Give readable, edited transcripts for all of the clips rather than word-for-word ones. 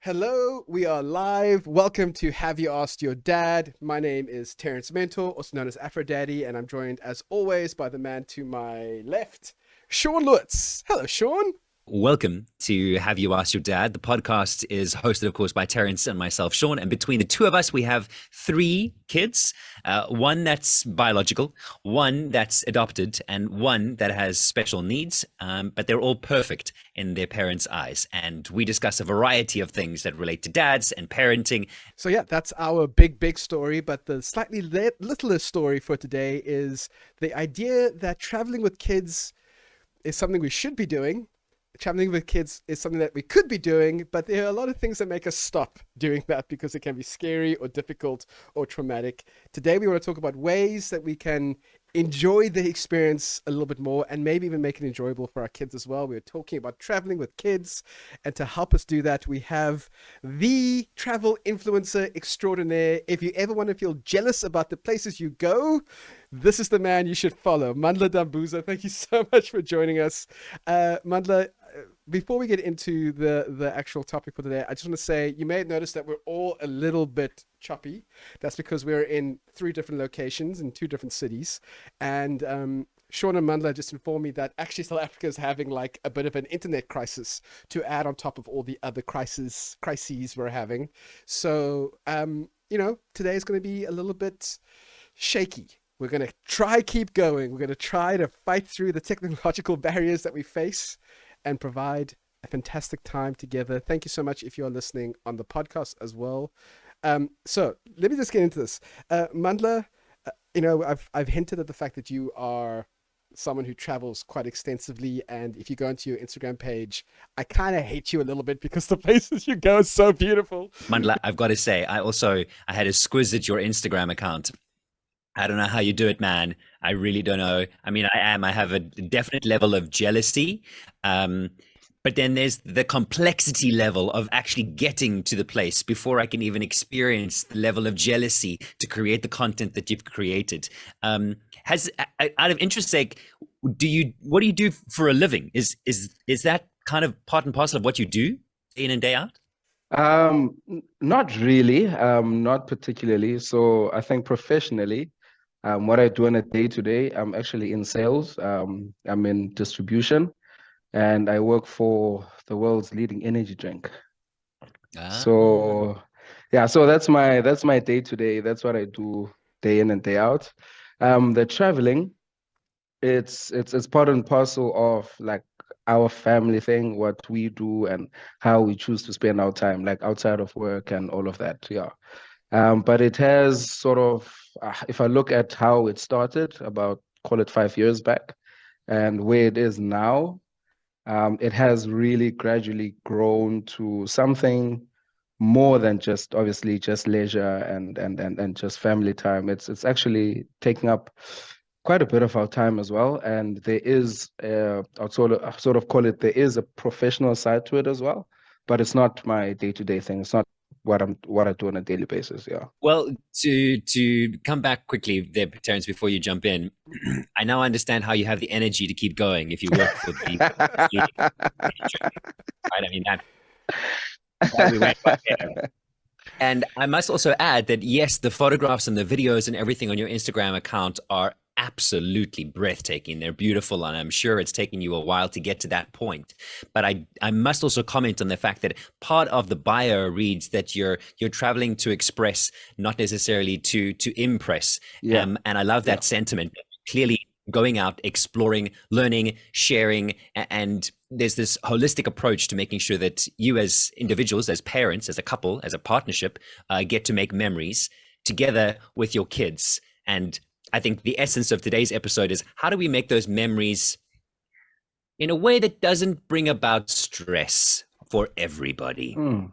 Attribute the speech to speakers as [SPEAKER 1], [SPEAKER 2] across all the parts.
[SPEAKER 1] Hello, we are live. Welcome to Have You Asked Your Dad? My name is Terrence Mentor, also known as Aphrodaddy, and I'm joined as always by the man to my left, Sean Lutz. Hello, Sean.
[SPEAKER 2] Welcome to Have You Asked Your Dad? The podcast is hosted, of course, by Terrence and myself, Sean. And between the two of us, we have three kids, one that's biological, one that's adopted, and one that has special needs. But they're all perfect in their parents' eyes. And we discuss a variety of things that relate to dads and parenting.
[SPEAKER 1] So, yeah, that's our big story. But the slightly littler story for today is the idea that traveling with kids is something we should be doing. Traveling with kids is something that we could be doing, but there are a lot of things that make us stop doing that because it can be scary or difficult or traumatic. Today, we want to talk about ways that we can enjoy the experience a little bit more and maybe even make it enjoyable for our kids as well. We're talking about traveling with kids, and to help us do that, we have the travel influencer extraordinaire. If you ever want to feel jealous about the places you go, this is the man you should follow, Mandla Dambuza. Thank you so much for joining us. Mandla, before we get into the actual topic for today, I just want to say you may have noticed that we're all a little bit choppy. That's because we're in three different locations in two different cities. And Sean and Mandla just informed me that actually South Africa is having like a bit of an internet crisis to add on top of all the other crises we're having. So, today is going to be a little bit shaky. We're going to try keep going. We're going to try to fight through the technological barriers that we face and provide a fantastic time together. Thank you so much if you're listening on the podcast as well. So let me just get into this. Mandla, I've hinted at the fact that you are someone who travels quite extensively, and if you go into your Instagram page, I kind of hate you a little bit because the places you go are so beautiful.
[SPEAKER 2] Mandla, I've got to say, I had a squiz at your Instagram account. I don't know how you do it, man. I really don't know. I mean, I have a definite level of jealousy. But then there's the complexity level of actually getting to the place before I can even experience the level of jealousy to create the content that you've created. Out of interest sake, what do you do for a living? Is that kind of part and parcel of what you do day in and day out?
[SPEAKER 3] Not really, not particularly. So I think professionally, what I do on a day to day, I'm actually in sales. I'm in distribution, and I work for the world's leading energy drink.
[SPEAKER 2] Ah.
[SPEAKER 3] So yeah, so that's my day to day. That's what I do day in and day out. The traveling, it's part and parcel of like our family thing, what we do and how we choose to spend our time, like outside of work and all of that. Yeah. But it has sort of, if I look at how it started about, call it 5 years back, and where it is now, it has really gradually grown to something more than just obviously just leisure and just family time. It's actually taking up quite a bit of our time as well. And there is, I'll sort of call it, there is a professional side to it as well, but it's not my day-to-day thing. It's not what I do on a daily basis. Yeah.
[SPEAKER 2] Well, to come back quickly there, Terence, before you jump in, I now understand how you have the energy to keep going if you work for the right. I mean that we went right there. And I must also add that yes, the photographs and the videos and everything on your Instagram account are absolutely breathtaking. They're beautiful, and I'm sure it's taken you a while to get to that point. But I must also comment on the fact that part of the bio reads that you're traveling to express, not necessarily to impress.
[SPEAKER 3] Yeah.
[SPEAKER 2] And I love that sentiment. Clearly going out, exploring, learning, sharing, and there's this holistic approach to making sure that you as individuals, as parents, as a couple, as a partnership, get to make memories together with your kids. And I think the essence of today's episode is how do we make those memories in a way that doesn't bring about stress for everybody?
[SPEAKER 3] Mm.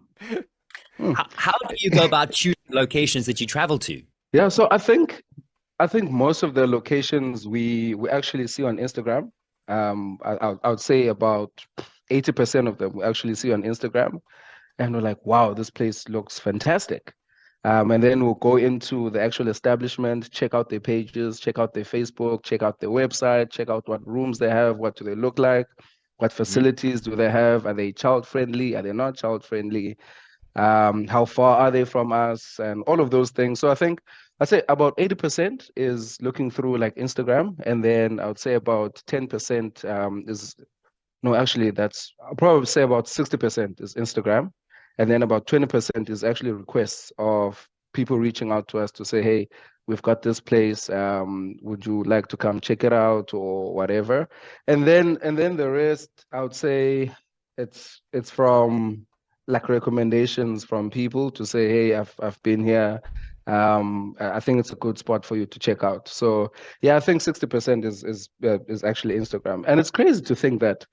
[SPEAKER 2] How do you go about choosing locations that you travel to?
[SPEAKER 3] Yeah, so I think most of the locations we actually see on Instagram, I would say about 80% of them we actually see on Instagram, and we're like, wow, this place looks fantastic. And then we'll go into the actual establishment, check out their pages, check out their Facebook, check out their website, check out what rooms they have, what do they look like, what
[SPEAKER 2] Mhm.
[SPEAKER 3] facilities do they have, are they child friendly, are they not child friendly? How far are they from us, and all of those things. So I think I'd say about 80% is looking through like Instagram, and then I would say about 10% is no, actually, I'll probably say about 60% is Instagram. And then about 20% is actually requests of people reaching out to us to say, hey, we've got this place. Would you like to come check it out or whatever? And then the rest, I would say it's from like recommendations from people to say, hey, I've been here. I think it's a good spot for you to check out. So yeah, I think 60% is actually Instagram. And it's crazy to think that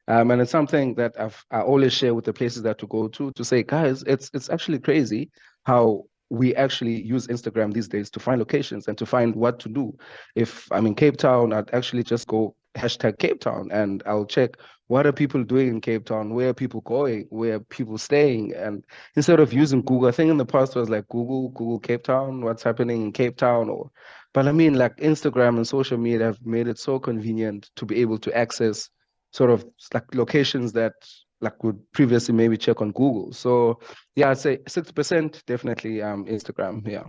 [SPEAKER 3] and it's something that I always share with the places that to go to say, guys, it's actually crazy how we actually use Instagram these days to find locations and to find what to do. If I'm in Cape Town, I'd actually just go hashtag Cape Town and I'll check what are people doing in Cape Town, where are people going, where are people staying. And instead of using Google, I think in the past it was like Google Cape Town, what's happening in Cape Town, or but I mean like Instagram and social media have made it so convenient to be able to access sort of like locations that like would previously maybe check on Google. So yeah, I'd say 60% definitely Instagram. Yeah.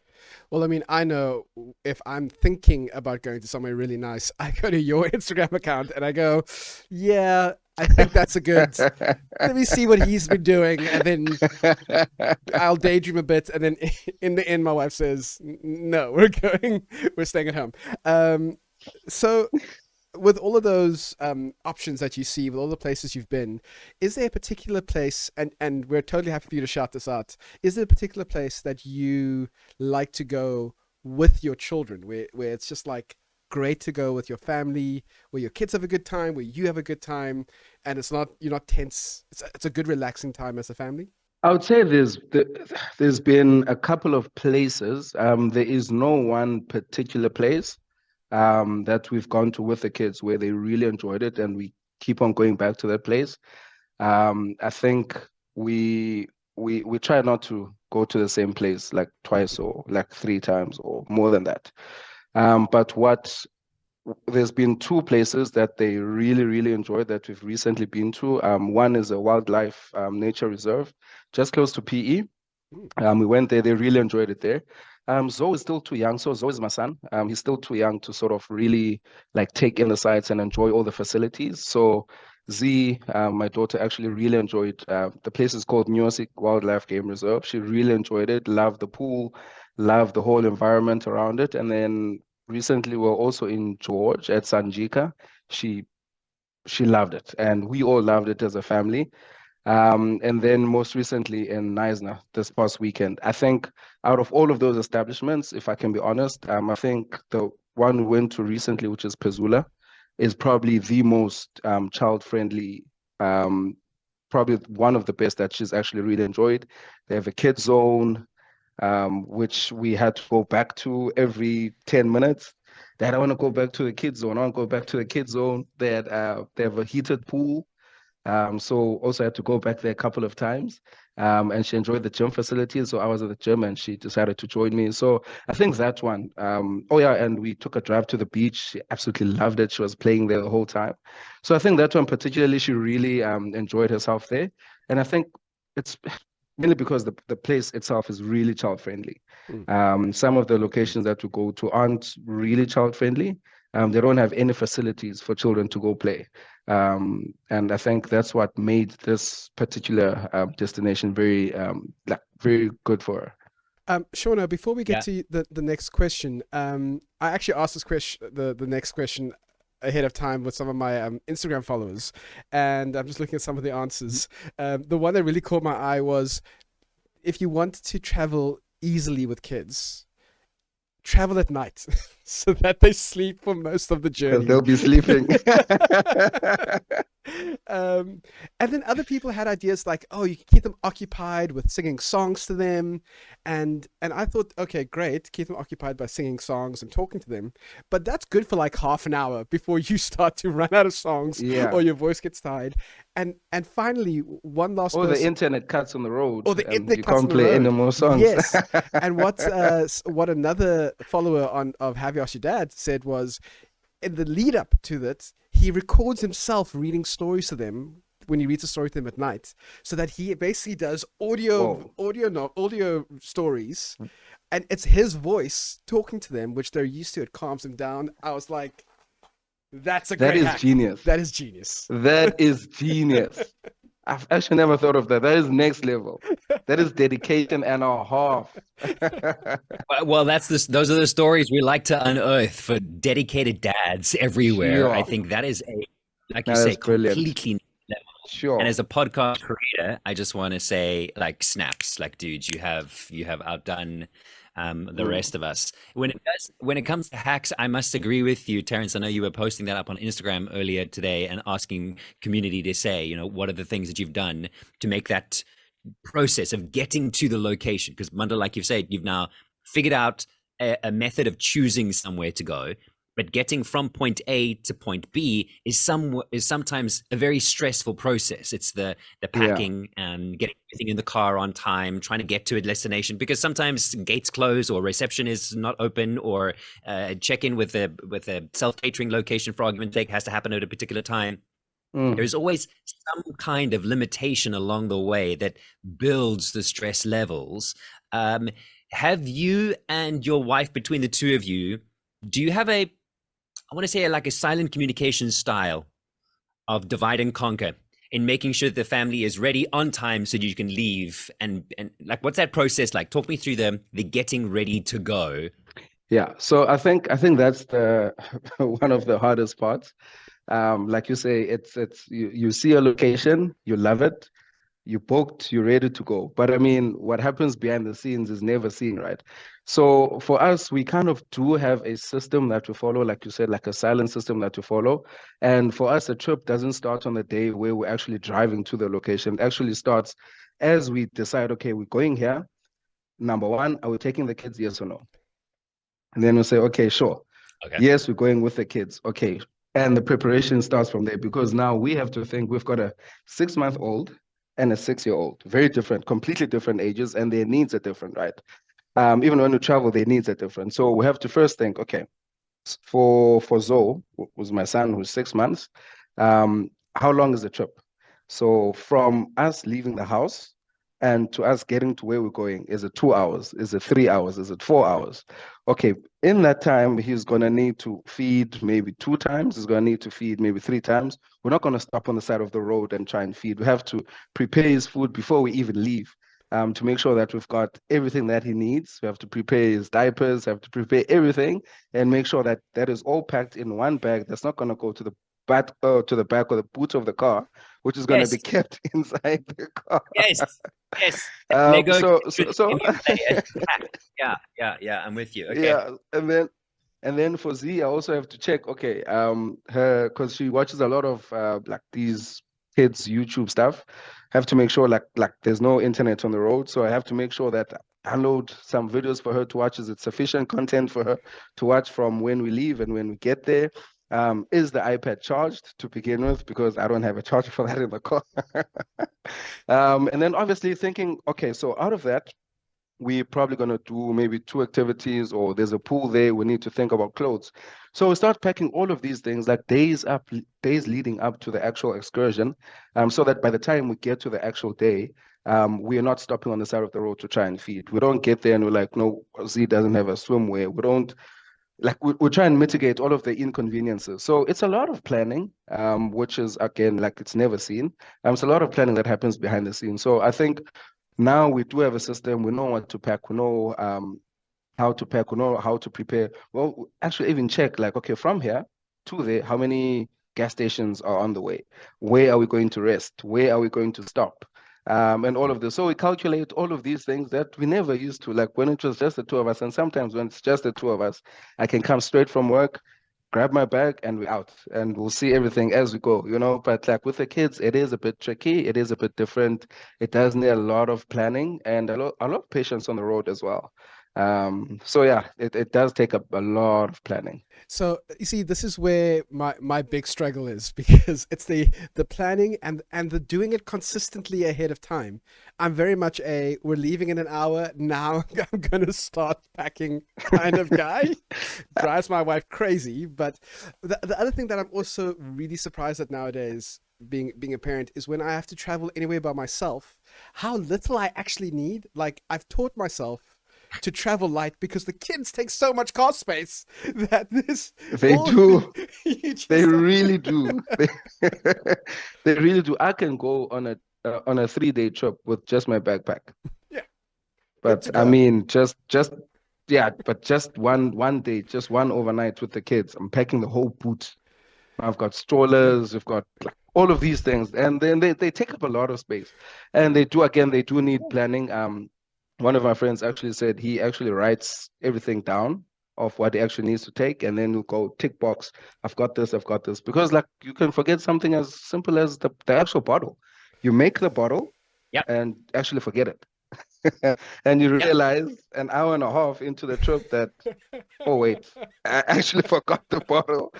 [SPEAKER 1] Well, I mean, I know if I'm thinking about going to somewhere really nice, I go to your Instagram account and I go, yeah, I think that's a good. Let me see what he's been doing, and then I'll daydream a bit, and then in the end, my wife says, "No, we're staying at home." So with all of those options that you see, with all the places you've been, is there a particular place, and we're totally happy for you to shout this out, is there a particular place that you like to go with your children, where it's just like great to go with your family, where your kids have a good time, where you have a good time, and you're not tense. It's a good relaxing time as a family.
[SPEAKER 3] I would say there's been a couple of places. There is no one particular place that we've gone to with the kids where they really enjoyed it, and we keep on going back to that place. I think we try not to go to the same place like twice or like three times or more than that. But there's been two places that they really, really enjoyed that we've recently been to. One is a wildlife nature reserve just close to PE.
[SPEAKER 1] Mm.
[SPEAKER 3] We went there, they really enjoyed it there. Zoe is still too young. So Zoe is my son. He's still too young to sort of really like take in the sights and enjoy all the facilities. So Z, my daughter, actually really enjoyed the place is called Music Wildlife Game Reserve. She really enjoyed it, loved the pool, loved the whole environment around it. And then recently we are also in George at Sanjika. She she loved it, and we all loved it as a family. And then most recently in Neisner this past weekend. I think out of all of those establishments, if I can be honest, I think the one we went to recently, which is Pezula, is probably the most child-friendly, um, probably one of the best that she's actually really enjoyed. They have a kids zone, which we had to go back to every 10 minutes. Dad, I want to go back to the kids zone. I want to go back to the kids zone. They have a heated pool, so also had to go back there a couple of times. And she enjoyed the gym facilities. So I was at the gym and she decided to join me. So I think that one. Oh yeah, and we took a drive to the beach. She absolutely loved it. She was playing there the whole time. So I think that one particularly, she really enjoyed herself there. And I think it's mainly because the place itself is really child friendly.
[SPEAKER 1] Mm.
[SPEAKER 3] Some of the locations that we go to aren't really child friendly. They don't have any facilities for children to go play. And I think that's what made this particular destination very good for her.
[SPEAKER 1] Shauna, before we get
[SPEAKER 2] Yeah.
[SPEAKER 1] to the next question, I actually asked this question, the next question ahead of time with some of my Instagram followers, and I'm just looking at some of the answers. The one that really caught my eye was, if you want to travel easily with kids, travel at night so that they sleep for most of the
[SPEAKER 3] Because
[SPEAKER 1] journey.
[SPEAKER 3] they'll be sleeping.
[SPEAKER 1] um, and then other people had ideas like, oh, you can keep them occupied with singing songs to them, and I thought, okay, great, keep them occupied by singing songs and talking to them, but that's good for like half an hour before you start to run out of songs
[SPEAKER 3] Yeah.
[SPEAKER 1] or your voice gets tired. And finally, one last
[SPEAKER 3] Or the
[SPEAKER 1] person,
[SPEAKER 3] internet cuts on the road
[SPEAKER 1] or the
[SPEAKER 3] and
[SPEAKER 1] internet
[SPEAKER 3] you
[SPEAKER 1] cuts on
[SPEAKER 3] can't
[SPEAKER 1] the
[SPEAKER 3] play any
[SPEAKER 1] road.
[SPEAKER 3] more songs.
[SPEAKER 1] Yes. And what another follower on of Have You Asked Your Dad said was, in the lead up to that, he records himself reading stories to them when he reads a story to them at night, so that he basically does audio stories, and it's his voice talking to them, which they're used to. It calms them down. I was like, that's a
[SPEAKER 3] That
[SPEAKER 1] great
[SPEAKER 3] is
[SPEAKER 1] hack.
[SPEAKER 3] genius.
[SPEAKER 1] That is genius.
[SPEAKER 3] That is genius. I've actually never thought of that. That is next level. That is dedication and a half.
[SPEAKER 2] Well, those are the stories we like to unearth for dedicated dads everywhere. I
[SPEAKER 3] Sure.
[SPEAKER 2] think that is like you
[SPEAKER 3] No,
[SPEAKER 2] say,
[SPEAKER 3] that's brilliant.
[SPEAKER 2] completely next level.
[SPEAKER 3] Sure.
[SPEAKER 2] And as a podcast creator, I just want to say, like, snaps, like, dude, you have outdone the rest of us. When it comes to hacks, I must agree with you, Terence. I know you were posting that up on Instagram earlier today and asking community to say, what are the things that you've done to make that process of getting to the location? Because Mandla, like you've said, you've now figured out a method of choosing somewhere to go, but getting from point A to point B is sometimes a very stressful process. It's the packing and getting everything in the car on time, trying to get to a destination, because sometimes gates close or reception is not open, or check-in with a self-catering location, for argument's sake, has to happen at a particular time. There's always some kind of limitation along the way that builds the stress levels. Have you and your wife, between the two of you, do you have I want to say, like a silent communication style of divide and conquer in making sure that the family is ready on time so you can leave? And like, what's that process like? Talk me through the getting ready to go.
[SPEAKER 3] Yeah. So I think that's the one of the hardest parts. Like you say, it's you see a location, you love it, you booked, you're ready to go. But I mean, what happens behind the scenes is never seen, right? So for us, we kind of do have a system that we follow, like you said, like a silent system that we follow. And for us, a trip doesn't start on the day where we're actually driving to the location. It actually starts as we decide, okay, we're going here. Number one, are we taking the kids, yes or no? And then we'll say, okay, sure.
[SPEAKER 2] Okay.
[SPEAKER 3] Yes, we're going with the kids. Okay. And the preparation starts from there, because now we have to think we've got a 6-month-old and a 6-year-old, very different, completely different ages, and their needs are different, right? Even when we travel, their needs are different. So we have to first think, okay, for Zoe, who's my son, who's 6 months, how long is the trip? So from us leaving the house and to us getting to where we're going, is it 2 hours? Is it 3 hours? Is it 4 hours? Okay, in that time, he's going to need to feed maybe 2 times. He's going to need to feed maybe 3 times. We're not going to stop on the side of the road and try and feed. We have to prepare his food before we even leave, to make sure that we've got everything that he needs. We have to prepare his diapers, have to prepare everything, and make sure that that is all packed in one bag that's not going to go to the back or the boot of the car, which is going to be kept inside the car.
[SPEAKER 2] Yes.
[SPEAKER 3] Lego.
[SPEAKER 2] Yeah. I'm with you. Okay.
[SPEAKER 3] Yeah, and then for Z, I also have to check. Okay, because she watches a lot of like these kids YouTube stuff. Have to make sure like there's no internet on the road, so I have to make sure that I download some videos for her to watch. Is it sufficient content for her to watch from when we leave and when we get there? Is the iPad charged to begin with? Because I don't have a charger for that in the car. And then obviously thinking, okay, so out of that, we're probably going to do maybe 2 activities, or there's a pool there. We need to think about clothes. So we start packing all of these things like days leading up to the actual excursion, so that by the time we get to the actual day, we are not stopping on the side of the road to try and feed. We don't get there and we're like, no, Z doesn't have a swimwear. We don't, like, we try and mitigate all of the inconveniences. So it's a lot of planning, which is, again, like it's never seen. It's a lot of planning that happens behind the scenes. So I think now we do have a system. We know what to pack. We know how to pack. We know how to prepare. Well, actually, even check like, okay, from here to there, how many gas stations are on the way? Where are we going to rest? Where are we going to stop? And all of this. So we calculate all of these things that we never used to, like when it was just the 2 of us. And sometimes when it's just the 2 of us, I can come straight from work, grab my bag, and we're out, and we'll see everything as we go, But like with the kids, it is a bit tricky. It is a bit different. It does need a lot of planning and a lot of patience on the road as well. So yeah, it does take up a lot of planning.
[SPEAKER 1] So you see, this is where my big struggle is, because it's the planning and the doing it consistently ahead of time. I'm very much we're leaving in an hour, now I'm gonna start packing kind of guy. Drives my wife crazy. But the other thing that I'm also really surprised at nowadays, being a parent is when I have to travel anywhere by myself, how little I actually need. Like I've taught myself to travel light because the kids take so much car space that this
[SPEAKER 3] They
[SPEAKER 1] all
[SPEAKER 3] do.
[SPEAKER 1] you
[SPEAKER 3] They
[SPEAKER 1] just
[SPEAKER 3] really do. They really do. I can go on a 3-day trip with just my backpack.
[SPEAKER 1] yeah, good
[SPEAKER 3] But
[SPEAKER 1] to
[SPEAKER 3] I
[SPEAKER 1] go.
[SPEAKER 3] mean, just yeah, but just one day, just one overnight with the kids. I'm packing the whole boot. I've got strollers, we've got like all of these things, and then they take up a lot of space. And they do need planning. One of my friends actually said he actually writes everything down of what he actually needs to take, and then he'll go tick box. I've got this. Because like you can forget something as simple as the actual bottle. You make the bottle
[SPEAKER 2] Yep.
[SPEAKER 3] and actually forget it. And you
[SPEAKER 2] Yep.
[SPEAKER 3] realize an hour and a half into the trip that, oh wait, I actually forgot the bottle.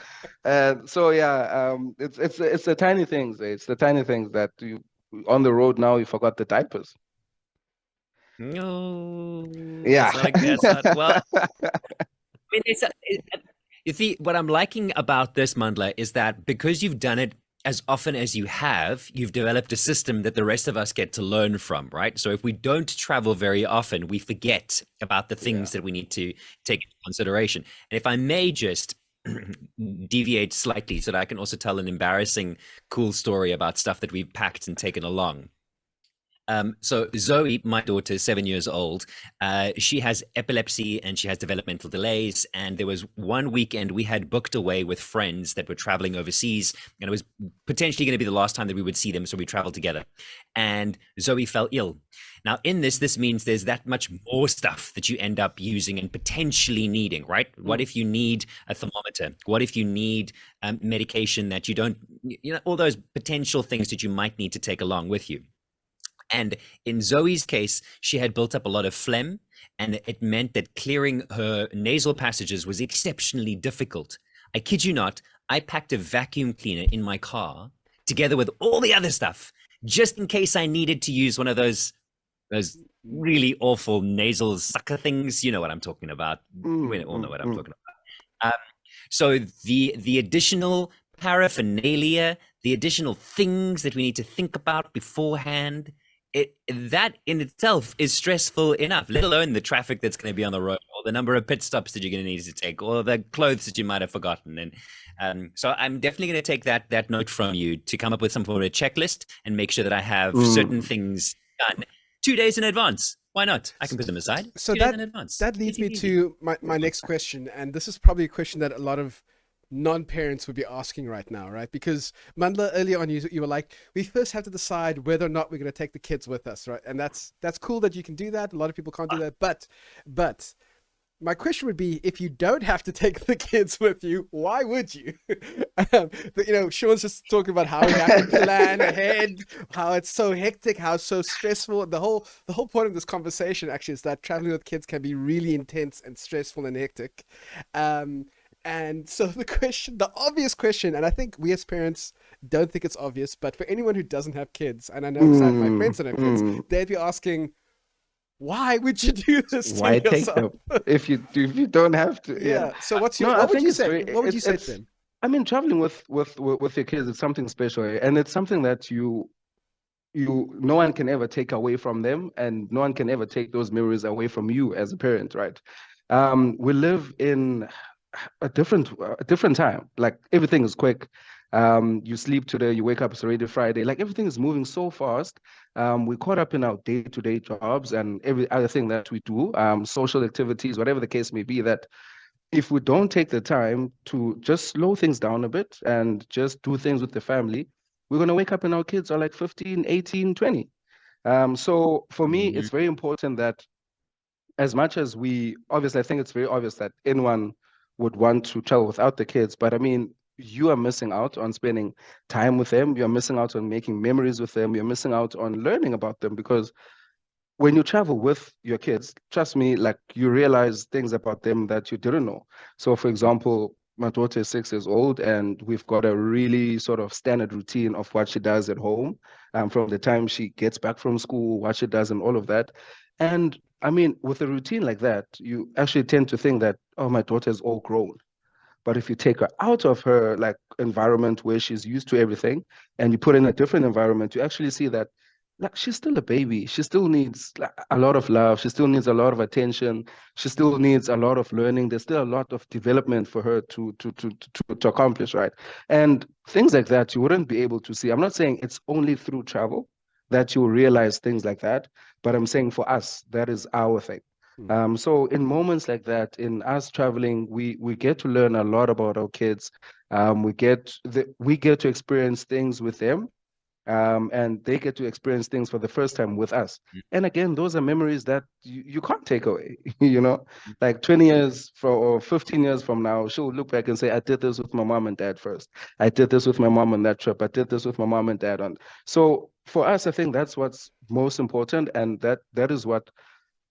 [SPEAKER 3] And so yeah, it's the tiny things. It's the tiny things that you on the road now you forgot the diapers.
[SPEAKER 2] No,
[SPEAKER 3] Yeah.
[SPEAKER 2] that's not that's not well. I mean, you see, what I'm liking about this, Mandla, is that because you've done it as often as you have, you've developed a system that the rest of us get to learn from, right? So if we don't travel very often, we forget about the
[SPEAKER 1] Yeah.
[SPEAKER 2] things that we need to take into consideration. And if I may just deviate slightly so that I can also tell an embarrassing, cool story about stuff that we've packed and taken along. So Zoe, my daughter, is 7 years old. She has epilepsy and she has developmental delays. And there was one weekend we had booked away with friends that were traveling overseas, and it was potentially going to be the last time that we would see them. So we traveled together, and Zoe fell ill. Now, in this means there's that much more stuff that you end up using and potentially needing, right? What if you need a thermometer? What if you need medication that you don't, all those potential things that you might need to take along with you. And in Zoe's case, she had built up a lot of phlegm, and it meant that clearing her nasal passages was exceptionally difficult. I kid you not, I packed a vacuum cleaner in my car together with all the other stuff, just in case I needed to use one of those really awful nasal sucker things. You know what I'm talking about. We all know what I'm talking about. So the additional paraphernalia, the additional things that we need to think about beforehand, that in itself is stressful enough, let alone the traffic that's going to be on the road, or the number of pit stops that you're going to need to take, or the clothes that you might have forgotten. And so I'm definitely going to take that note from you to come up with some sort of a checklist and make sure that I have certain
[SPEAKER 3] Mm.
[SPEAKER 2] things done 2 days in advance. Why not? I can put them aside
[SPEAKER 1] So
[SPEAKER 2] 2 days in advance.
[SPEAKER 1] that leads
[SPEAKER 2] Easy
[SPEAKER 1] me
[SPEAKER 2] peasy.
[SPEAKER 1] to my next question, and this is probably a question that a lot of non-parents would be asking right now, right? Because Mandla, earlier on, you were like, we first have to decide whether or not we're going to take the kids with us, right? And that's cool that you can do that. A lot of people can't do that, but my question would be, if you don't have to take the kids with you, why would you? Sean's just talking about how we have to plan ahead, how it's so hectic, how it's so stressful. The whole point of this conversation actually is that traveling with kids can be really intense and stressful and hectic. Um, and so the obvious question, and I think we as parents don't think it's obvious, but for anyone who doesn't have kids, and I know because my friends
[SPEAKER 3] Mm.
[SPEAKER 1] don't have kids,
[SPEAKER 3] Mm.
[SPEAKER 1] they'd be asking, why would you do this to
[SPEAKER 3] Why take
[SPEAKER 1] yourself?
[SPEAKER 3] them if you don't have to? Yeah.
[SPEAKER 1] Yeah. So
[SPEAKER 3] No, I
[SPEAKER 1] what would
[SPEAKER 3] think
[SPEAKER 1] you
[SPEAKER 3] it's
[SPEAKER 1] say?
[SPEAKER 3] very
[SPEAKER 1] What would you say to
[SPEAKER 3] it's
[SPEAKER 1] them?
[SPEAKER 3] I mean traveling with your kids is something special, and it's something that you no one can ever take away from them, and no one can ever take those memories away from you as a parent, right? We live in a different time. Like everything is quick. You sleep today, you wake up, it's already Friday. Like everything is moving so fast. We caught up in our day-to-day jobs and every other thing that we do, social activities, whatever the case may be, that if we don't take the time to just slow things down a bit and just do things with the family, we're going to wake up and our kids are like 15, 18, 20. So for me,
[SPEAKER 2] Mhm.
[SPEAKER 3] it's very important that as much as we obviously, I think it's very obvious that anyone would want to travel without the kids, but I mean, you are missing out on spending time with them. You're missing out on making memories with them. You're missing out on learning about them because when you travel with your kids, trust me, like you realize things about them that you didn't know. So, for example, my daughter is 6 years old, and we've got a really sort of standard routine of what she does at home, from the time she gets back from school, what she does, and all of that. And I mean, with a routine like that, you actually tend to think that, oh, my daughter is all grown. But if you take her out of her like environment where she's used to everything and you put her in a different environment, you actually see that like she's still a baby. She still needs like, a lot of love. She still needs a lot of attention. She still needs a lot of learning. There's still a lot of development for her to accomplish, right? And things like that you wouldn't be able to see. I'm not saying it's only through travel that you realize things like that, but I'm saying for us, that is our thing.
[SPEAKER 1] Mm.
[SPEAKER 3] So in moments like that, in us traveling, we get to learn a lot about our kids. We get to experience things with them, and they get to experience things for the first time with us. And again, those are memories that you can't take away. You know, like 20 years or 15 years from now, she'll look back and say, I did this with my mom and dad first. I did this with my mom on that trip. I did this with my mom and dad on. So for us, I think that's what's most important. And that is what,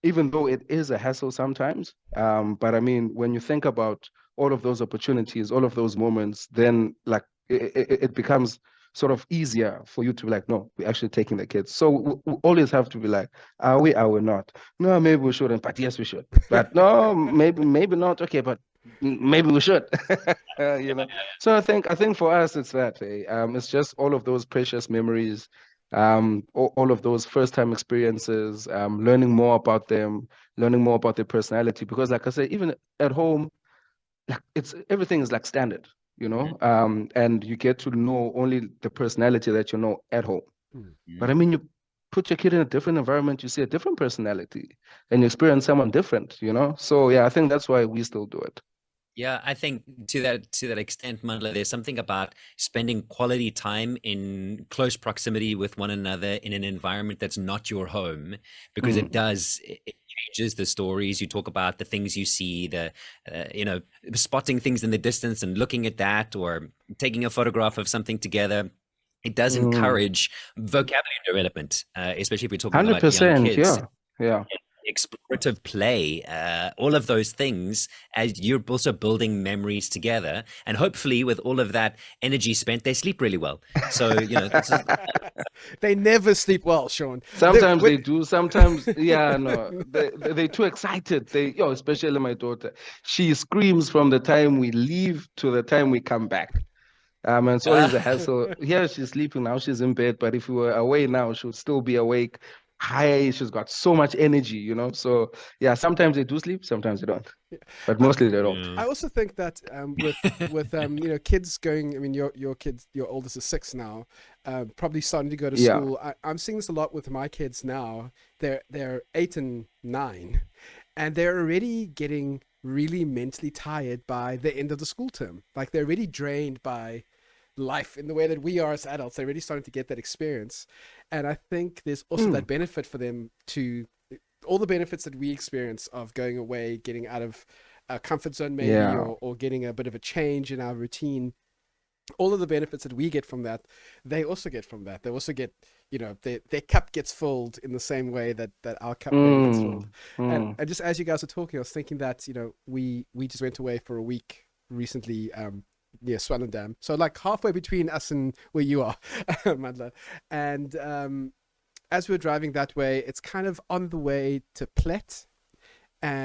[SPEAKER 3] even though it is a hassle sometimes, but I mean, when you think about all of those opportunities, all of those moments, then like it becomes sort of easier for you to be like, no, we're actually taking the kids. So we always have to be like, are we not? No, maybe we shouldn't, but yes, we should. But no, maybe not. Okay, but maybe we should. You know. So I think for us it's that. It's just all of those precious memories, all of those first time experiences, learning more about them, learning more about their personality. Because like I said, even at home, like it's everything is like standard, you know, and you get to know only the personality that you know at home.
[SPEAKER 1] Mm.
[SPEAKER 3] But I mean, you put your kid in a different environment, you see a different personality, and you experience someone different, you know. So yeah, I think that's why we still do it.
[SPEAKER 2] Yeah, I think to that extent, Mandla, there's something about spending quality time in close proximity with one another in an environment that's not your home, because
[SPEAKER 3] Mm,
[SPEAKER 2] it changes the stories. You talk about the things you see, the spotting things in the distance and looking at that, or taking a photograph of something together. It does
[SPEAKER 3] mm.
[SPEAKER 2] encourage vocabulary development, especially if we're talking about young
[SPEAKER 3] 100%,
[SPEAKER 2] kids.
[SPEAKER 3] yeah. Yeah.
[SPEAKER 2] Explorative play, all of those things, as you're also building memories together. And hopefully, with all of that energy spent, they sleep really well. So, this is,
[SPEAKER 1] They never sleep well, Sean.
[SPEAKER 3] Sometimes they do. Sometimes, yeah, no, they're too excited. Especially my daughter. She screams from the time we leave to the time we come back. And it's always a hassle. Here she's sleeping now, she's in bed, but if we were away now, she would still be awake. High, she's got so much energy, you know. So yeah, sometimes they do sleep, sometimes they don't, but
[SPEAKER 1] I,
[SPEAKER 3] mostly they don't.
[SPEAKER 2] yeah.
[SPEAKER 1] I also think that with kids going. I mean, your kids, your oldest is 6 now, probably starting to go to
[SPEAKER 3] Yeah.
[SPEAKER 1] school. I'm seeing this a lot with my kids now. They're 8 and 9, and they're already getting really mentally tired by the end of the school term. Like they're already drained by life in the way that we are as adults. They're really starting to get that experience, and I think there's also
[SPEAKER 3] Mm,
[SPEAKER 1] that benefit for them to all the benefits that we experience of going away, getting out of a comfort zone maybe,
[SPEAKER 3] yeah.
[SPEAKER 1] or getting a bit of a change in our routine. All of the benefits that we get from that, they also get from that. They also get, their cup gets filled in the same way that our cup maybe gets filled.
[SPEAKER 3] Mm,
[SPEAKER 1] And,
[SPEAKER 3] mm,
[SPEAKER 1] and just as you guys were talking, I was thinking that, we just went away for a week recently, near Swellendam. So like halfway between us and where you are, Mandla. And as we're driving that way, it's kind of on the way to Plet,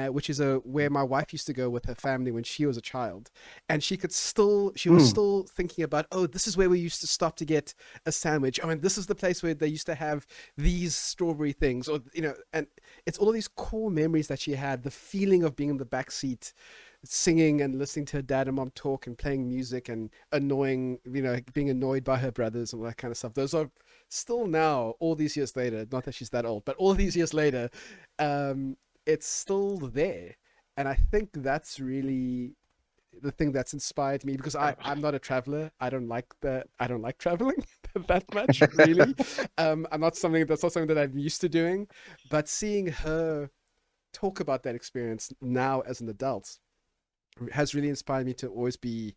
[SPEAKER 1] which is where my wife used to go with her family when she was a child, and she was
[SPEAKER 3] mm.
[SPEAKER 1] still thinking about, oh, this is where we used to stop to get a sandwich. Oh, and this is the place where they used to have these strawberry things, or and it's all of these core memories that she had. The feeling of being in the back seat, singing and listening to her dad and mom talk and playing music and being annoyed by her brothers and all that kind of stuff. Those are still now, all these years later, not that she's that old, but all these years later, it's still there. And I think that's really the thing that's inspired me, because I'm not a traveler. I don't like traveling that much, really. That's not something that I'm used to doing. But seeing her talk about that experience now as an adult has really inspired me to always be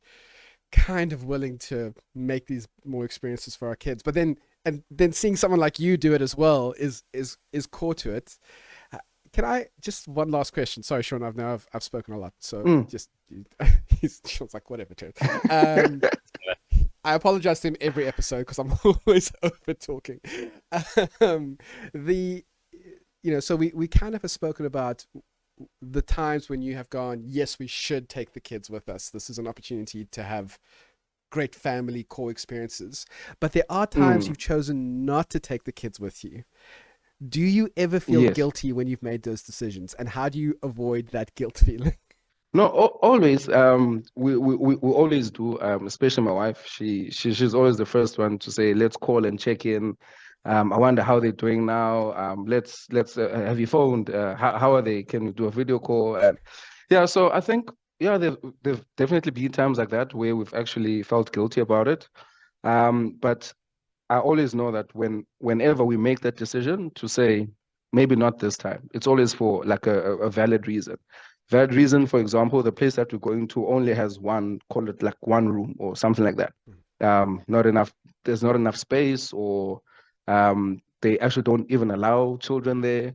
[SPEAKER 1] kind of willing to make these more experiences for our kids. But then seeing someone like you do it as well is core to it. Can I just one last question? Sorry, Sean. I've spoken a lot, so
[SPEAKER 3] Mm.
[SPEAKER 1] just Sean's like whatever. Too. I apologize to him every episode because I'm always over talking. Um, the so we kind of have spoken about the times when you have gone, yes, we should take the kids with us. This is an opportunity to have great family core experiences. But there are times
[SPEAKER 3] Mm,
[SPEAKER 1] you've chosen not to take the kids with you. Do you ever feel
[SPEAKER 3] yes.
[SPEAKER 1] guilty when you've made those decisions? And how do you avoid that guilt feeling?
[SPEAKER 3] No, always. We always do. Especially my wife. She's always the first one to say, "Let's call and check in." I wonder how they're doing now. Let's have you phoned? How are they? Can we do a video call? And yeah, so I think yeah, there've definitely been times like that where we've actually felt guilty about it. But I always know that whenever we make that decision to say maybe not this time, it's always for like a valid reason. Valid reason, for example, the place that we're going to only has one, call it like one room or something like that. Not enough, there's not enough space, or they actually don't even allow children there,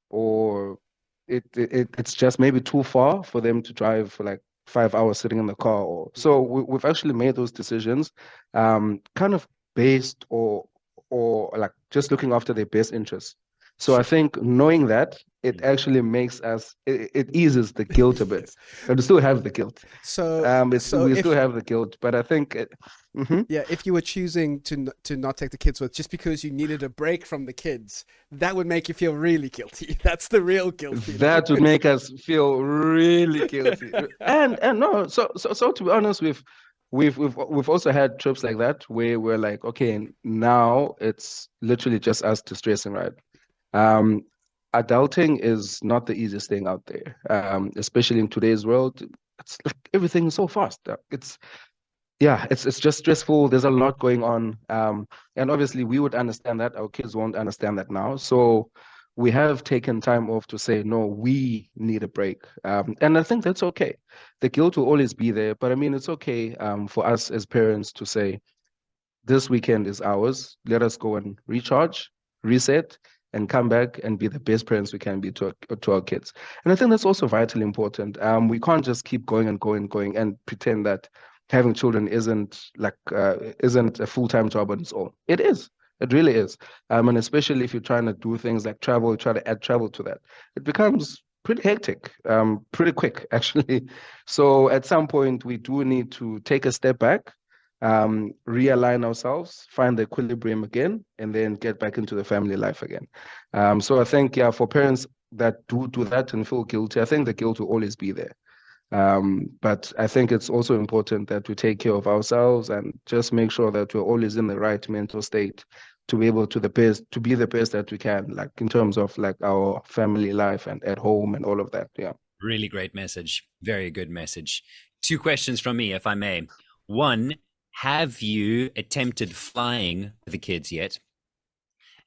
[SPEAKER 3] or it's just maybe too far for them to drive for like 5 hours sitting in the car. Or so we've actually made those decisions, kind of based or like just looking after their best interests. So I
[SPEAKER 1] Sure.
[SPEAKER 3] think knowing that it
[SPEAKER 2] Mm.
[SPEAKER 3] actually makes us it eases the guilt a bit.
[SPEAKER 1] Yes.
[SPEAKER 3] But we still have the guilt.
[SPEAKER 1] So,
[SPEAKER 3] It's
[SPEAKER 1] so
[SPEAKER 3] we still
[SPEAKER 1] if
[SPEAKER 3] have the guilt, but I think mhm.
[SPEAKER 1] yeah, if you were choosing to not take the kids with just because you needed a break from the kids, that would make you feel really guilty. That's the real guilt feeling.
[SPEAKER 3] That would make us feel really guilty. And no, so to be honest, we've also had trips like that where we're like, okay, now it's literally just us distressing, right? Um, Adulting is not the easiest thing out there, especially in today's world. It's like everything is so fast. It's yeah, it's just stressful. There's a lot going on. And obviously we would understand that. Our kids won't understand that now. So we have taken time off to say, no, we need a break. And I think that's okay. The guilt will always be there, but I mean, it's okay for us as parents to say, this weekend is ours. Let us go and recharge, reset, and come back and be the best parents we can be to our kids. And I think that's also vitally important. We can't just keep going and going and going and pretend that having children isn't a full-time job on its own. It is. It really is. And especially if you're trying to do things like travel, try to add travel to that, it becomes pretty hectic, pretty quick, actually. So at some point, we do need to take a step back, realign ourselves, find the equilibrium again, and then get back into the family life again. So I think, yeah, for parents that do that and feel guilty, I think the guilt will always be there. But I think it's also important that we take care of ourselves and just make sure that we're always in the right mental state to be able to be the best that we can, like in terms of like our family life and at home and all of that. Yeah.
[SPEAKER 2] Really great message. Very good message. Two questions from me, if I may. One, have you attempted flying with the kids yet?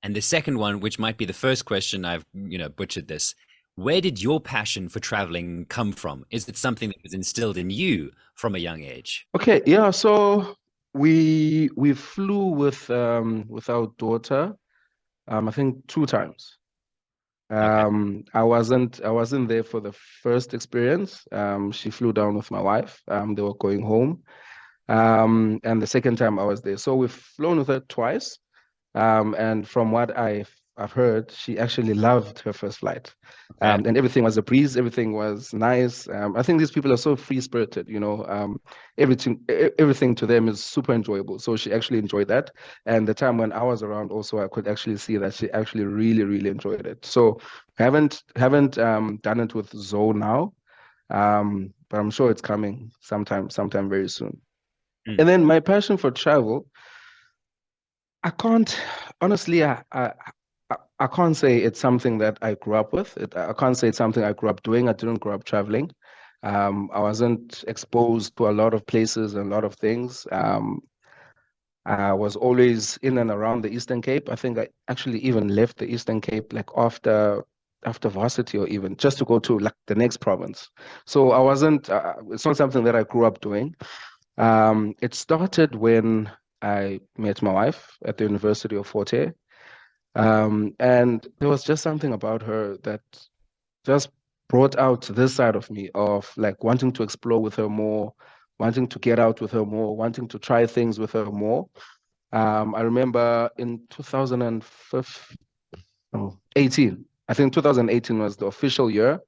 [SPEAKER 2] And the second one, which might be the first question, I've butchered this. Where did your passion for traveling come from? Is it something that was instilled in you from a young age?
[SPEAKER 3] Okay. Yeah. So we flew with our daughter, I think 2 times.
[SPEAKER 2] Okay.
[SPEAKER 3] I wasn't there for the first experience. She flew down with my wife. They were going home. And the second time I was there. So we've flown with her twice. And from what I've heard, she actually loved her first flight.
[SPEAKER 2] Okay.
[SPEAKER 3] And everything was a breeze, everything was nice. I think these people are so free-spirited, you know. Everything to them is super enjoyable. So she actually enjoyed that. And the time when I was around also, I could actually see that she actually really, really enjoyed it. So haven't done it with Zoe now. But I'm sure it's coming sometime very soon.
[SPEAKER 2] Mm.
[SPEAKER 3] And then my passion for travel, I can't honestly, I can't say it's something that I grew up with. I can't say it's something I grew up doing. I didn't grow up traveling. I wasn't exposed to a lot of places and a lot of things. I was always in and around the Eastern Cape. I think I actually even left the Eastern Cape like after varsity or even just to go to like the next province. So I wasn't. It's not something that I grew up doing. It started when I met my wife at the University of Fort Hare. And there was just something about her that just brought out this side of me of like wanting to explore with her more, wanting to get out with her more, wanting to try things with her more. I remember in 2015, no, 18, I think 2018 was the official year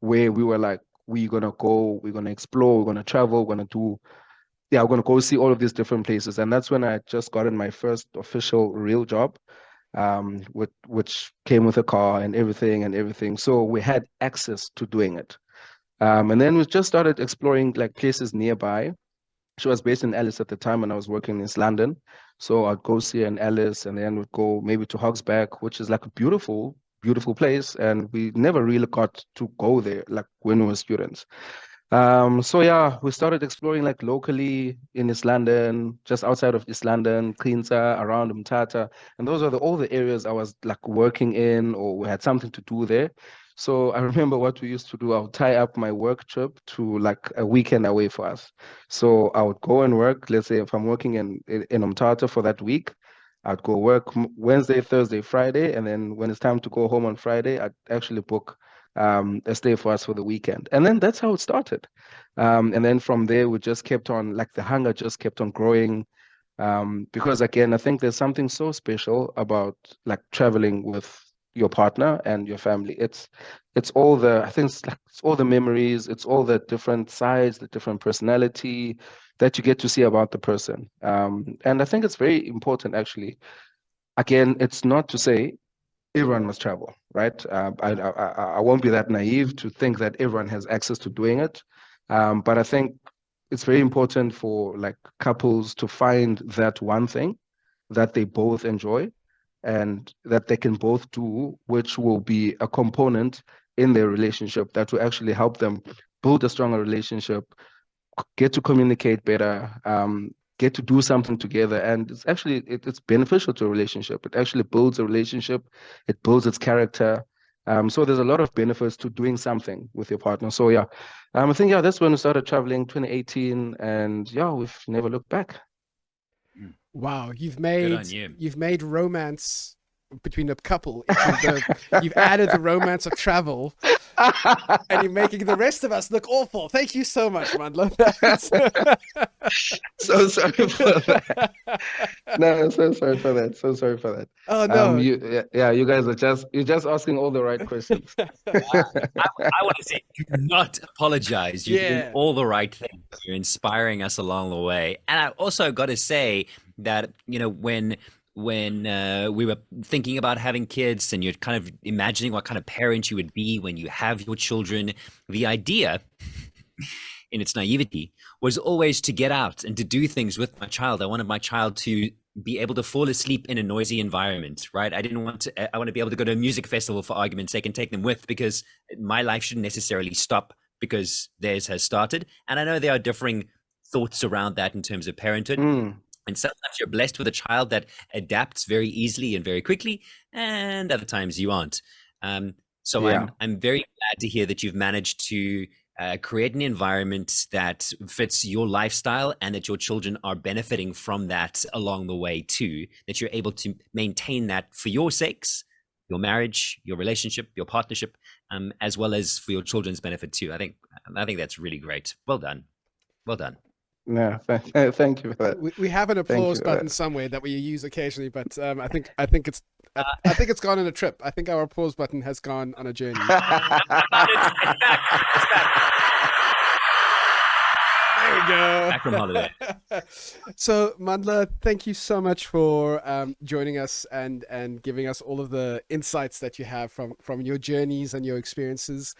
[SPEAKER 3] where we were like, we're gonna go, we're gonna explore, we're gonna travel, we're gonna do, yeah, we're gonna go see all of these different places. And that's when I just gotten my first official real job, which came with a car and everything. So we had access to doing it. And then we just started exploring like places nearby. She was based in Alice at the time, and I was working in East London. So I'd go see her in Alice, and then we'd go maybe to Hogsback, which is like a beautiful, beautiful place. And we never really got to go there, like when we were students. So yeah, we started exploring like locally in East London, just outside of East London, Quinta, around Mtata. And those are all the areas I was like working in, or we had something to do there. So I remember what we used to do. I would tie up my work trip to like a weekend away for us. So I would go and work. Let's say if I'm working in Mtata for that week, I'd go work Wednesday, Thursday, Friday, and then when it's time to go home on Friday, I'd actually book a stay for us for the weekend. And then that's how it started. And then from there, we just kept on, like the hunger just kept on growing. Because again, I think there's something so special about like traveling with your partner and your family. It's all the, I think it's like it's all the memories, it's all the different sides, the different personality that you get to see about the person. And I think it's very important actually. Again, it's not to say everyone must travel, right? I won't be that naive to think that everyone has access to doing it. But I think it's very important for like couples to find that one thing that they both enjoy and that they can both do, which will be a component in their relationship that will actually help them build a stronger relationship, get to communicate better, get to do something together. And it's actually it's beneficial to a relationship. It actually builds a relationship, it builds its character. So there's a lot of benefits to doing something with your partner. So yeah, I think yeah, that's when we started traveling, 2018, and yeah, we've never looked back.
[SPEAKER 1] Wow,
[SPEAKER 2] Good on you.
[SPEAKER 1] you've made romance between a couple into the you've added the romance of travel, and you're making the rest of us look awful. Thank you so much, Mandla.
[SPEAKER 3] So sorry for that. No, so sorry for that. So sorry for that.
[SPEAKER 1] Oh no.
[SPEAKER 3] Yeah, you guys are you're just asking all the right questions.
[SPEAKER 2] I want to say, do not apologize. You're doing
[SPEAKER 1] Yeah.
[SPEAKER 2] all the right things. You're inspiring us along the way. And I also got to say that, you know, when we were thinking about having kids and you're kind of imagining what kind of parent you would be when you have your children, the idea in its naivety was always to get out and to do things with my child. I wanted my child to be able to fall asleep in a noisy environment, right? I want to be able to go to a music festival for argument's sake and take them with, because my life shouldn't necessarily stop because theirs has started. And I know there are differing thoughts around that in terms of parenthood.
[SPEAKER 3] Mm,
[SPEAKER 2] And sometimes you're blessed with a child that adapts very easily and very quickly, and other times you aren't. So
[SPEAKER 3] yeah.
[SPEAKER 2] I'm very glad to hear that you've managed to create an environment that fits your lifestyle and that your children are benefiting from that along the way too. That you're able to maintain that for your sakes, your marriage, your relationship, your partnership, as well as for your children's benefit too. I think that's really great. Well done. Well done.
[SPEAKER 3] No, thank you for that.
[SPEAKER 1] We have an
[SPEAKER 3] Thank
[SPEAKER 1] applause
[SPEAKER 3] you for
[SPEAKER 1] button
[SPEAKER 3] that.
[SPEAKER 1] somewhere that we use occasionally, but I think it's gone on a trip. I think our applause button has gone on a journey.
[SPEAKER 2] It's back. It's back.
[SPEAKER 1] There we go.
[SPEAKER 2] Back from holiday.
[SPEAKER 1] So, Mandla, thank you so much for joining us and giving us all of the insights that you have from your journeys and your experiences.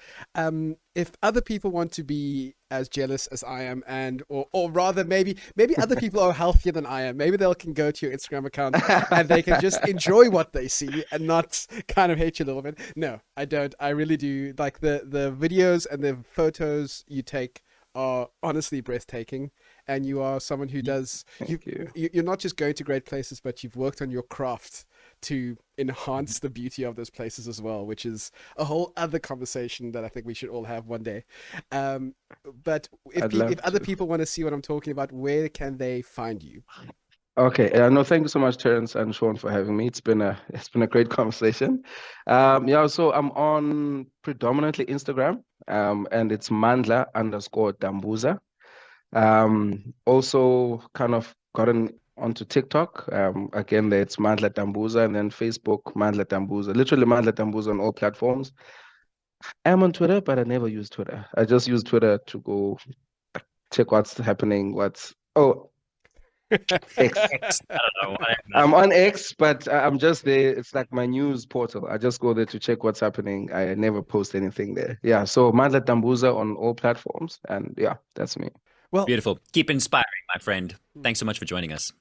[SPEAKER 1] If other people want to be as jealous as I am, or rather maybe other people are healthier than I am, maybe they can go to your Instagram account and they can just enjoy what they see and not kind of hate you a little bit. No, I don't. I really do. Like the videos and the photos you take are honestly breathtaking, and you are someone who does
[SPEAKER 3] Thank you.
[SPEAKER 1] you're not just going to great places, but you've worked on your craft to enhance the beauty of those places as well, which is a whole other conversation that I think we should all have one day. But
[SPEAKER 3] I'd love
[SPEAKER 1] if other
[SPEAKER 3] to.
[SPEAKER 1] people want to see what I'm talking about, where can they find you?
[SPEAKER 3] Okay, no, thank you so much, Terence and Sean, for having me. It's been a great conversation. Yeah, so I'm on predominantly Instagram, and it's Mandla_Dambuza. Also kind of gotten onto TikTok. Again, there it's Mandla Dambuza, and then Facebook, Mandla Dambuza. Literally Mandla Dambuza on all platforms. I'm on Twitter, but I never use Twitter. I just use Twitter to go check what's happening. X.
[SPEAKER 2] X, I don't know, whatever.
[SPEAKER 3] I'm on X, but I'm just there. It's like my news portal. I just go there to check what's happening. I never post anything there. Yeah. So Mandla Dambuza on all platforms. And yeah, that's me.
[SPEAKER 1] Well,
[SPEAKER 2] Beautiful. Keep inspiring, my friend. Thanks so much for joining us.